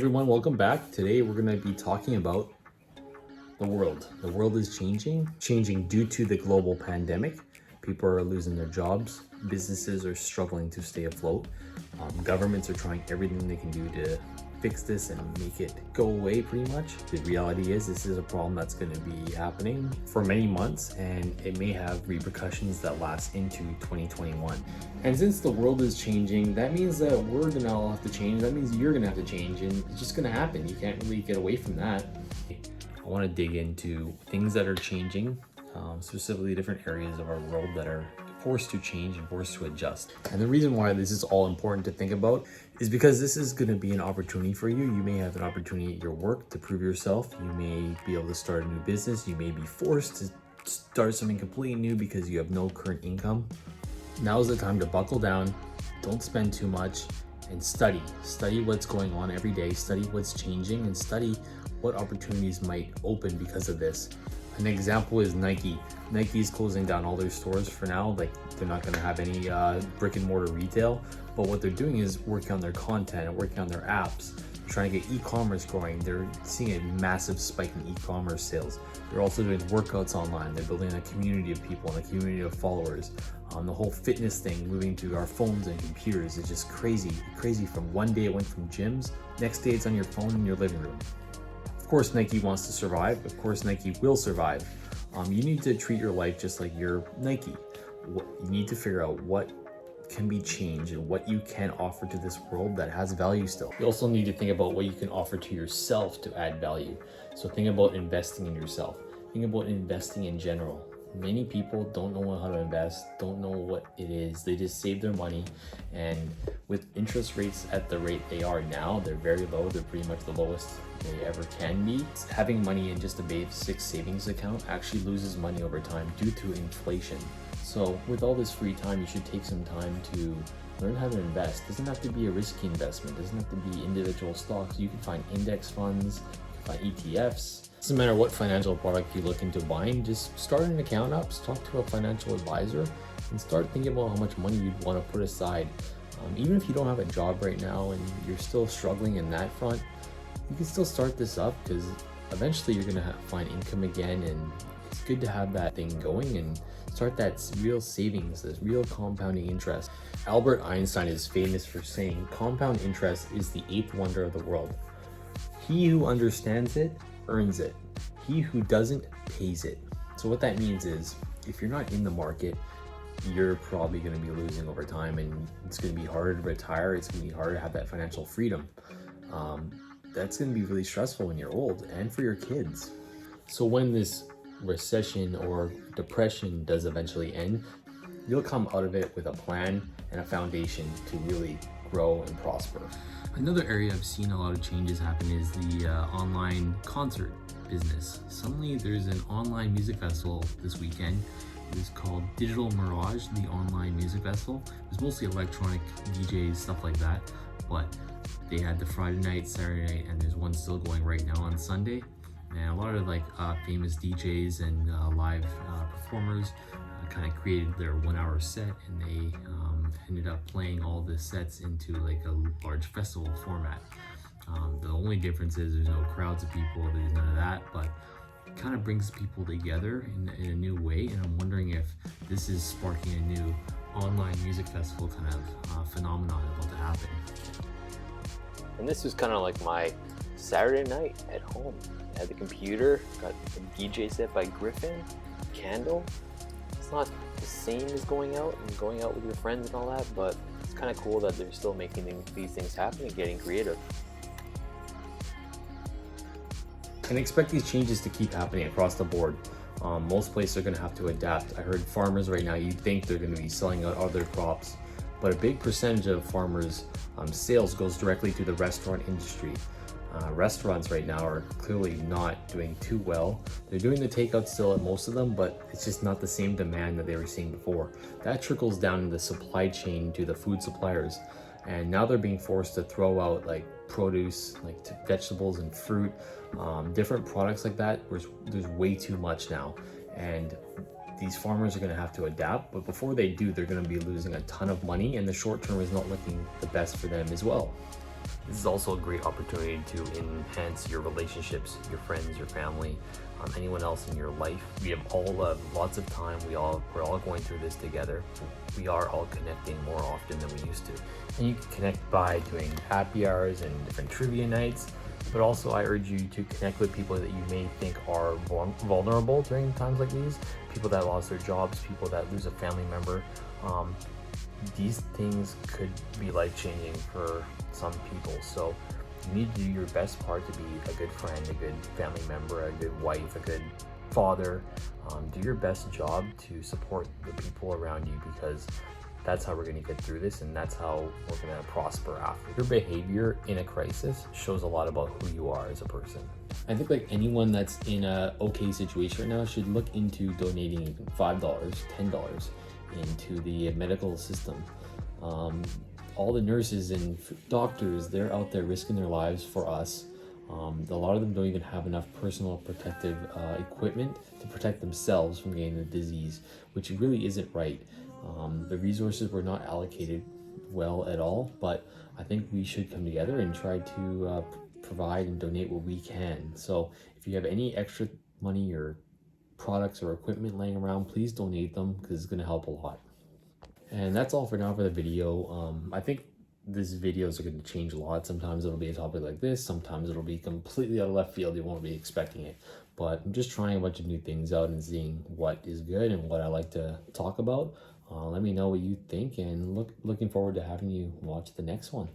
everyone, welcome back. Today we're going to be talking about the world. The world is changing due to the global pandemic. People are losing their jobs. Businesses are struggling to stay afloat. Governments are trying everything they can do to fix this and make it go away pretty much. The reality is this is a problem that's going to be happening for many months, and it may have repercussions that last into 2021. And since the world is changing, that means that we're going to all have to change. That means you're going to have to change, and it's just going to happen. You can't really get away from that. I want to dig into things that are changing, specifically different areas of our world that are forced to change and forced to adjust. And the reason why this is all important to think about is because this is going to be an opportunity for you. You may have an opportunity at your work to prove yourself. You may be able to start a new business. You may be forced to start something completely new because you have no current income. Now is the time to buckle down, don't spend too much, and study. Study what's going on every day, study what's changing, and study what opportunities might open because of this. An example is Nike. Nike is closing down all their stores for now. Like, they're not going to have any brick and mortar retail, but what they're doing is working on their content and working on their apps, trying to get e-commerce growing. They're seeing a massive spike in e-commerce sales. They're also doing workouts online. They're building a community of people and a community of followers. The whole fitness thing, moving to our phones and computers, is just crazy. From one day it went from gyms, next day it's on your phone in your living room. Of course, Nike wants to survive. Of course, Nike will survive. You need to treat your life just like you're Nike. You need to figure out what can be changed and what you can offer to this world that has value still. You also need to think about what you can offer to yourself to add value. So think about investing in yourself. Think about investing in general. Many people don't know how to invest, don't know what it is. They just save their money, and with interest rates at the rate they are now, they're very low. They're pretty much the lowest they ever can be. Having money in just a basic savings account actually loses money over time due to inflation. So with all this free time, you should take some time to learn how to invest. It doesn't have to be a risky investment. It doesn't have to be individual stocks. You can find index funds, ETFs. Doesn't matter what financial product you look into buying, just start an account up, talk to a financial advisor, and start thinking about how much money you'd want to put aside. Even if you don't have a job right now and you're still struggling in that front, you can still start this up, because eventually you're going to find income again, and it's good to have that thing going and start that real savings, this real compounding interest. Albert Einstein is famous for saying, compound interest is the eighth wonder of the world. He who understands it earns it. He who doesn't pays it. So what that means is, if you're not in the market, you're probably going to be losing over time, and it's going to be harder to retire. It's going to be harder to have that financial freedom. That's going to be really stressful when you're old, and for your kids. So when this recession or depression does eventually end, you'll come out of it with a plan and a foundation to really grow and prosper. Another area I've seen a lot of changes happen is the online concert business. Suddenly there's an online music festival this weekend. It was called Digital Mirage, the online music festival. It was mostly electronic DJs, stuff like that, but they had the Friday night, Saturday night, and there's one still going right now on Sunday. And a lot of famous DJs and live performers kind of created their 1 hour set, and they ended up playing all the sets into like a large festival format. The only difference is there's no crowds of people, there's none of that, but it kind of brings people together in a new way. And I'm wondering if this is sparking a new online music festival kind of phenomenon about to happen. And this was kind of like my Saturday night at home. I had the computer, got a DJ set by Griffin, candle. It's not the same as going out with your friends and all that, but it's kind of cool that they're still making these things happen and getting creative. And expect these changes to keep happening across the board. Most places are going to have to adapt. I heard farmers right now, you think they're going to be selling out other crops, but a big percentage of farmers' sales goes directly to the restaurant industry. Restaurants right now are clearly not doing too well. They're doing the takeout still at most of them, but it's just not the same demand that they were seeing before. That trickles down in the supply chain to the food suppliers, and now they're being forced to throw out like produce, like vegetables and fruit, different products like that. There's way too much now, and these farmers are going to have to adapt, but before they do, they're going to be losing a ton of money, and the short term is not looking the best for them as well. This is also a great opportunity to enhance your relationships, your friends, your family, anyone else in your life. We have all lots of time. We're all going through this together. We are all connecting more often than we used to. And you can connect by doing happy hours and different trivia nights. But also I urge you to connect with people that you may think are vulnerable during times like these. People that lost their jobs, people that lose a family member. These things could be life-changing for some people. So you need to do your best part to be a good friend, a good family member, a good wife, a good father. Do your best job to support the people around you, because that's how we're going to get through this, and that's how we're going to prosper after. Your behavior in a crisis shows a lot about who you are as a person. I think like anyone that's in a okay situation right now should look into donating even $5, $10 into the medical system. All the nurses and doctors, they're out there risking their lives for us. A lot of them don't even have enough personal protective equipment to protect themselves from getting the disease, which really isn't right. The resources were not allocated well at all, but I think we should come together and try to provide and donate what we can. So if you have any extra money or products or equipment laying around, please donate them, because it's going to help a lot. And that's all for now for the video. I think these videos are going to change a lot. Sometimes it'll be a topic like this, sometimes it'll be completely out of left field, you won't be expecting it. But I'm just trying a bunch of new things out and seeing what is good and what I like to talk about. Let me know what you think, and looking forward to having you watch the next one.